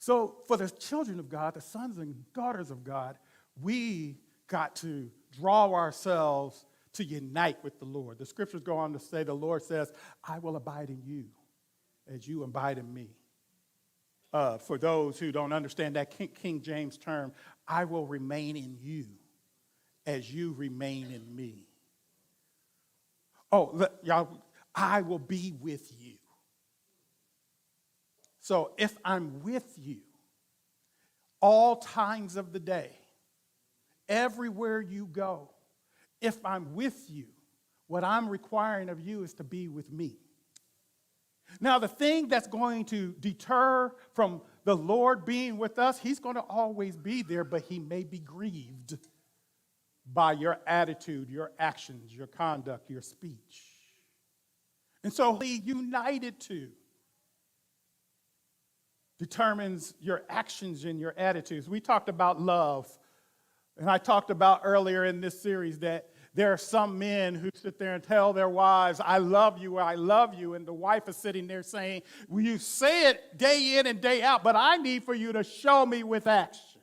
So for the children of God, the sons and daughters of God, we got to draw ourselves to unite with the Lord. The scriptures go on to say, the Lord says, I will abide in you as you abide in me. For those who don't understand that King James term, I will remain in you as you remain in me. Oh, y'all, I will be with you. So if I'm with you all times of the day, everywhere you go, if I'm with you, what I'm requiring of you is to be with me. Now, the thing that's going to deter from the Lord being with us, he's going to always be there, but he may be grieved by your attitude, your actions, your conduct, your speech. And so be united to determines your actions and your attitudes. We talked about love, and I talked about earlier in this series that there are some men who sit there and tell their wives, I love you, and the wife is sitting there saying, well, you say it day in and day out, but I need for you to show me with action.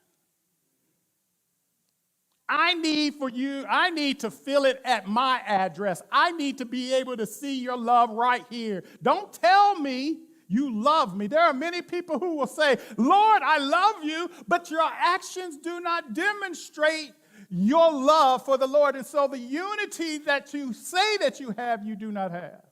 I need to feel it at my address. I need to be able to see your love right here. Don't tell me you love me. There are many people who will say, Lord, I love you, but your actions do not demonstrate your love for the Lord. And so the unity that you say that you have, you do not have.